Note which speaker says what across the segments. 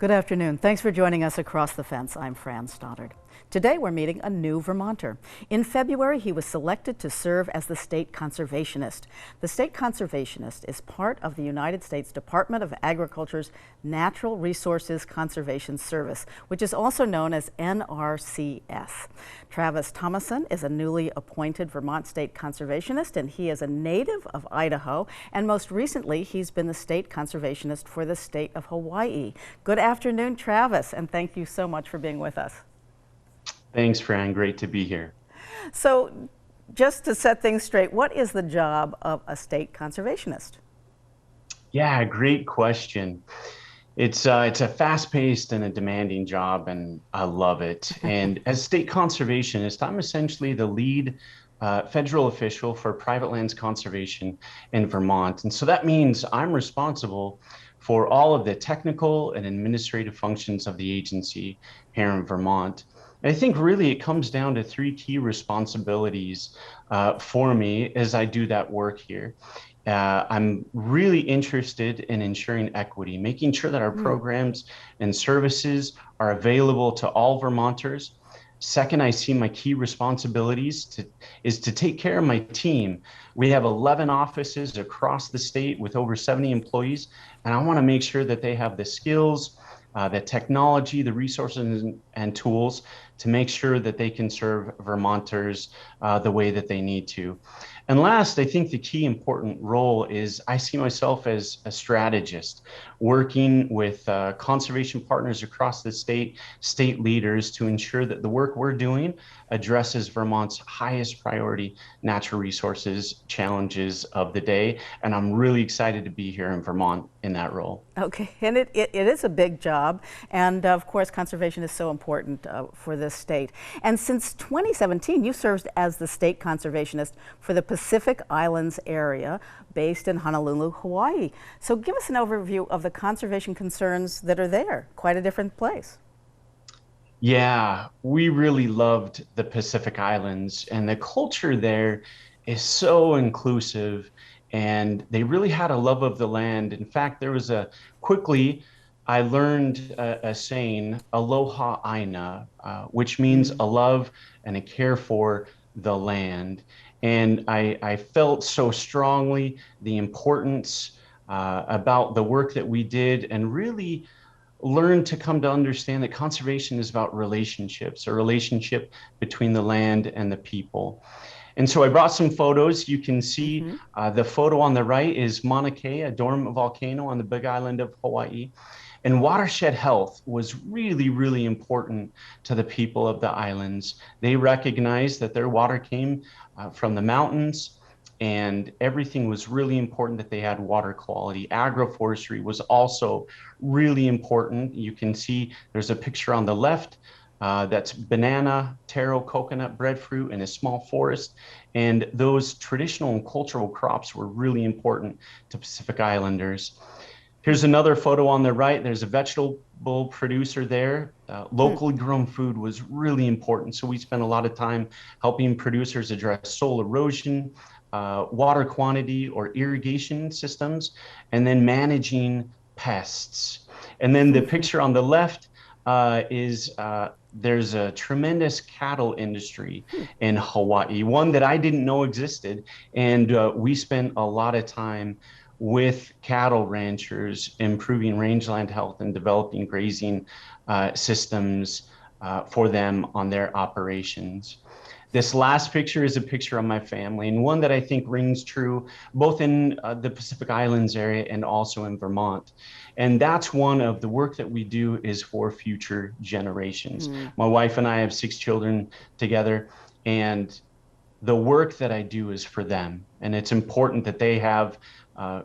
Speaker 1: Good afternoon. Thanks for joining us across the fence. I'm Fran Stoddard. Today we're meeting a new Vermonter. In February, he was selected to serve as the state conservationist. The state conservationist is part of the United States Department of Agriculture's Natural Resources Conservation Service, which is also known as NRCS. Travis Thomason is a newly appointed Vermont state conservationist, and he is a native of Idaho, and most recently he's been the state conservationist for the state of Hawaii. Good afternoon, Travis, and thank you so much for being with us.
Speaker 2: Thanks, Fran. Great to be here.
Speaker 1: So, just to set things straight, what is the job of a state conservationist?
Speaker 2: Yeah, great question. It's a fast-paced and a demanding job, and I love it. And as state conservationist, I'm essentially the lead federal official for private lands conservation in Vermont. And so that means I'm responsible for all of the technical and administrative functions of the agency here in Vermont. I think really it comes down to three key responsibilities for me as I do that work here. I'm really interested in ensuring equity, making sure that our programs and services are available to all Vermonters. Second, I see my key responsibilities is to take care of my team. We have 11 offices across the state with over 70 employees, and I want to make sure that they have the skills, the technology, the resources and tools to make sure that they can serve Vermonters the way that they need to. And last, I think the key important role is I see myself as a strategist, working with conservation partners across the state leaders to ensure that the work we're doing addresses Vermont's highest priority natural resources challenges of the day. And I'm really excited to be here in Vermont in that role.
Speaker 1: Okay, and it is a big job, and of course conservation is so important for this state. And since 2017, you served as the state conservationist for the Pacific Islands area based in Honolulu, Hawaii. So give us an overview of the conservation concerns that are there. Quite a different place.
Speaker 2: Yeah, we really loved the Pacific Islands, and the culture there is so inclusive, and they really had a love of the land. In fact, I learned a saying, aloha aina, which means a love and a care for the land. And I felt so strongly the importance about the work that we did, and really learned to come to understand that conservation is about relationships, a relationship between the land and the people. And so I brought some photos. You can see the photo on the right is Mauna Kea, a dormant volcano on the Big Island of Hawaii. And watershed health was really, really important to the people of the islands. They recognized that their water came from the mountains, and everything was really important that they had water quality. Agroforestry was also really important. You can see there's a picture on the left that's banana, taro, coconut, breadfruit in a small forest. And those traditional and cultural crops were really important to Pacific Islanders. Here's another photo on the right. There's a vegetable producer there. Locally grown food was really important. So we spent a lot of time helping producers address soil erosion, water quantity or irrigation systems, and then managing pests. And then the picture on the left there's a tremendous cattle industry in Hawaii, one that I didn't know existed. And we spent a lot of time with cattle ranchers, improving rangeland health and developing grazing systems for them on their operations. This last picture is a picture of my family, and one that I think rings true both in the Pacific Islands area and also in Vermont. And that's one of the work that we do is for future generations. My wife and I have 6 children together, and the work that I do is for them. And it's important that they have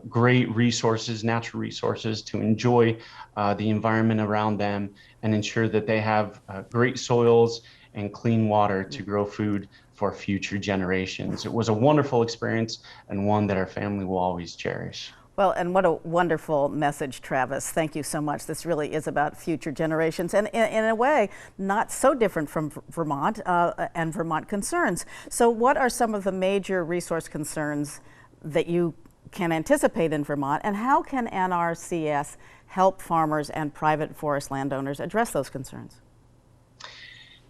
Speaker 2: great resources, natural resources to enjoy the environment around them, and ensure that they have great soils and clean water to grow food for future generations. It was a wonderful experience, and one that our family will always cherish.
Speaker 1: Well, and what a wonderful message, Travis. Thank you so much. This really is about future generations, and in a way, not so different from Vermont and Vermont concerns. So what are some of the major resource concerns that you can anticipate in Vermont, and how can NRCS help farmers and private forest landowners address those concerns?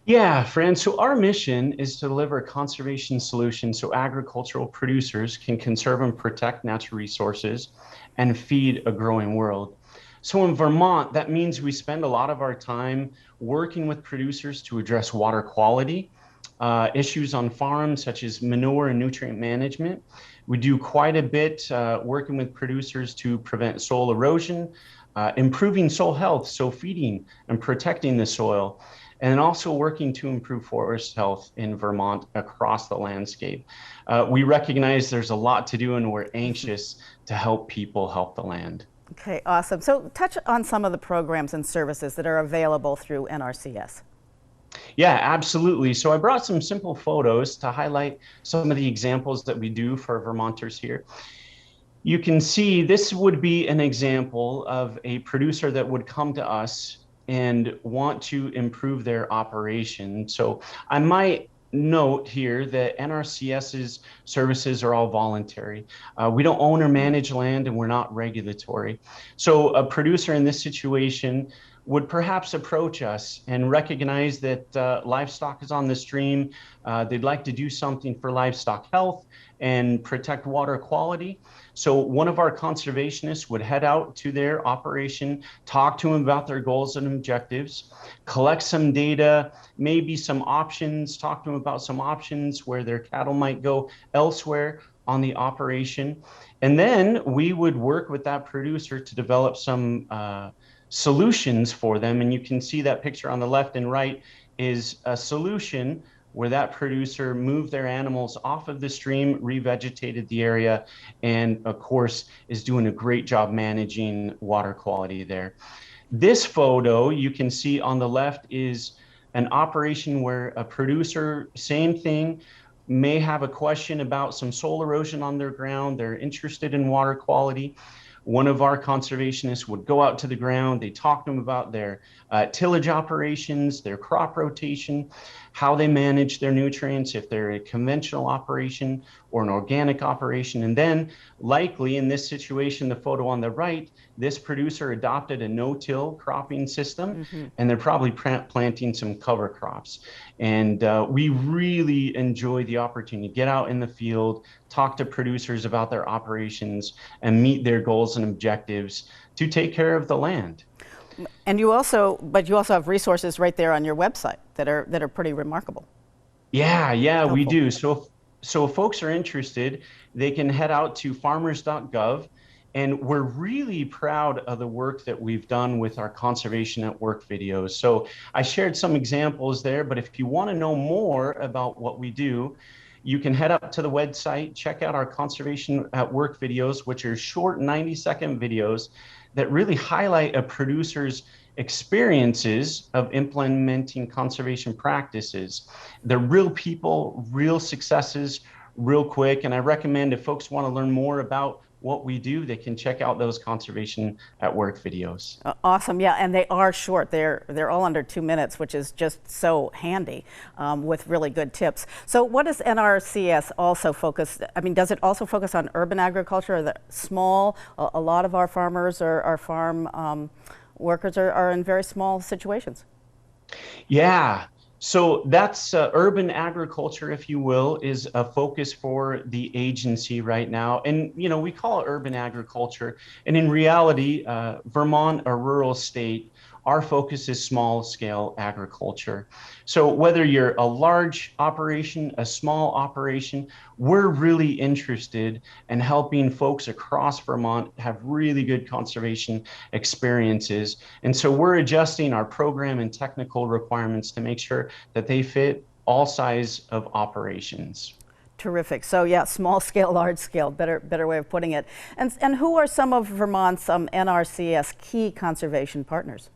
Speaker 2: Yeah, Fran. So our mission is to deliver a conservation solution so agricultural producers can conserve and protect natural resources and feed a growing world. So in Vermont, that means we spend a lot of our time working with producers to address water quality, issues on farms such as manure and nutrient management. We do quite a bit working with producers to prevent soil erosion, improving soil health, so feeding and protecting the soil, and then also working to improve forest health in Vermont across the landscape. We recognize there's a lot to do, and we're anxious to help people help the land.
Speaker 1: Okay, awesome. So touch on some of the programs and services that are available through NRCS.
Speaker 2: Yeah, absolutely. So I brought some simple photos to highlight some of the examples that we do for Vermonters here. You can see this would be an example of a producer that would come to us and want to improve their operation. So I might note here that NRCS's services are all voluntary. We don't own or manage land, and we're not regulatory. So a producer in this situation would perhaps approach us and recognize that livestock is on the stream. They'd like to do something for livestock health and protect water quality. So one of our conservationists would head out to their operation, talk to them about their goals and objectives, collect some data, maybe some options, talk to them about some options where their cattle might go elsewhere on the operation. And then we would work with that producer to develop some solutions for them. And you can see that picture on the left and right is a solution where that producer moved their animals off of the stream, revegetated the area, and of course is doing a great job managing water quality there. This photo you can see on the left is an operation where a producer, same thing, may have a question about some soil erosion on their ground. They're interested in water quality. One of our conservationists would go out to the ground. They talk to them about their tillage operations, their crop rotation, how they manage their nutrients, if they're a conventional operation or an organic operation. And then likely in this situation, the photo on the right, this producer adopted a no-till cropping system, and they're probably planting some cover crops. And we really enjoy the opportunity to get out in the field, talk to producers about their operations, and meet their goals and objectives to take care of the land.
Speaker 1: And but you also have resources right there on your website that are pretty remarkable.
Speaker 2: Yeah, we
Speaker 1: Helpful.
Speaker 2: do. So if folks are interested, they can head out to farmers.gov. And we're really proud of the work that we've done with our Conservation at Work videos. So I shared some examples there, but if you want to know more about what we do, you can head up to the website, check out our Conservation at Work videos, which are short 90-second videos that really highlight a producer's experiences of implementing conservation practices. They're real people, real successes, real quick. And I recommend if folks want to learn more about what we do, they can check out those Conservation at Work videos.
Speaker 1: Awesome, yeah, and they are short. They're all under 2 minutes, which is just so handy with really good tips. So what does NRCS also focus? I mean, does it also focus on urban agriculture? Or the small? A lot of our farmers or our farm workers are in very small situations.
Speaker 2: Yeah. So that's urban agriculture, if you will, is a focus for the agency right now. And, you know, we call it urban agriculture. And in reality, Vermont, a rural state, our focus is small scale agriculture. So whether you're a large operation, a small operation, we're really interested in helping folks across Vermont have really good conservation experiences. And so we're adjusting our program and technical requirements to make sure that they fit all size of operations.
Speaker 1: Terrific. So yeah, small scale, large scale, better way of putting it. And who are some of Vermont's NRCS key conservation partners?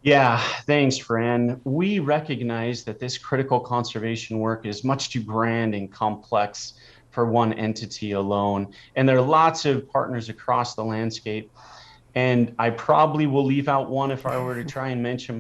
Speaker 2: Yeah, thanks, Fran. We recognize that this critical conservation work is much too grand and complex for one entity alone. And there are lots of partners across the landscape. And I probably will leave out one if I were to try and mention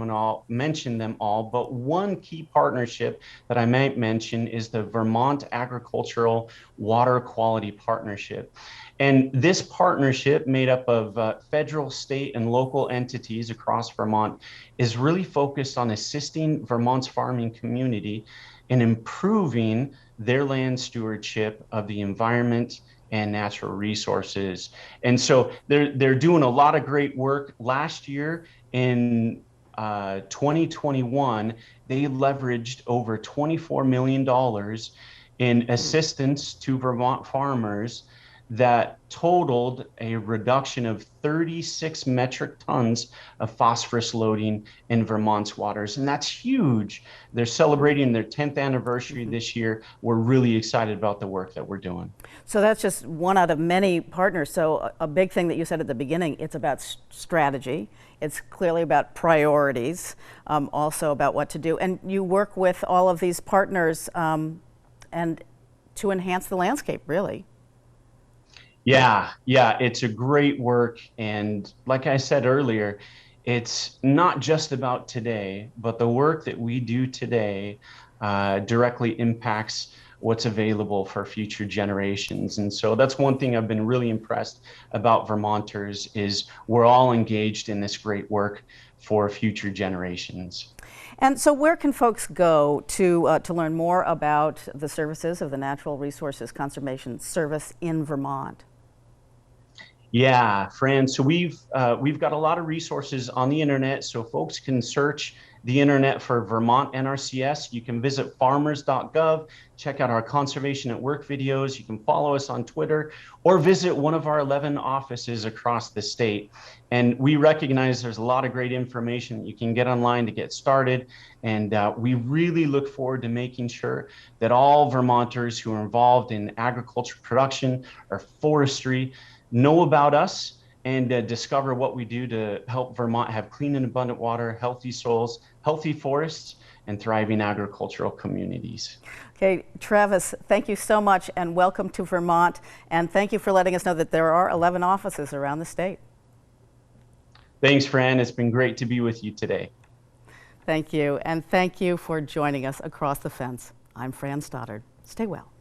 Speaker 2: them all. But one key partnership that I might mention is the Vermont Agricultural Water Quality Partnership. And this partnership, made up of federal, state, and local entities across Vermont, is really focused on assisting Vermont's farming community in improving their land stewardship of the environment and natural resources. And so they're doing a lot of great work. Last year in 2021, they leveraged over $24 million in assistance to Vermont farmers that totaled a reduction of 36 metric tons of phosphorus loading in Vermont's waters. And that's huge. They're celebrating their 10th anniversary this year. We're really excited about the work that we're doing.
Speaker 1: So that's just one out of many partners. So a big thing that you said at the beginning, it's about strategy. It's clearly about priorities, also about what to do. And you work with all of these partners and to enhance the landscape, really.
Speaker 2: Yeah, it's a great work. And like I said earlier, it's not just about today, but the work that we do today directly impacts what's available for future generations. And so that's one thing I've been really impressed about Vermonters is we're all engaged in this great work for future generations.
Speaker 1: And so where can folks go to learn more about the services of the Natural Resources Conservation Service in Vermont?
Speaker 2: Yeah, Fran. So we've got a lot of resources on the internet, so folks can search the internet for Vermont NRCS. You can visit farmers.gov, check out our Conservation at Work videos. You can follow us on Twitter or visit one of our 11 offices across the state. And we recognize there's a lot of great information you can get online to get started. And we really look forward to making sure that all Vermonters who are involved in agriculture production or forestry know about us and discover what we do to help Vermont have clean and abundant water, healthy soils, healthy forests, and thriving agricultural communities.
Speaker 1: Okay, Travis, thank you so much and welcome to Vermont. And thank you for letting us know that there are 11 offices around the state.
Speaker 2: Thanks, Fran. It's been great to be with you today.
Speaker 1: Thank you. And thank you for joining us across the fence. I'm Fran Stoddard. Stay well.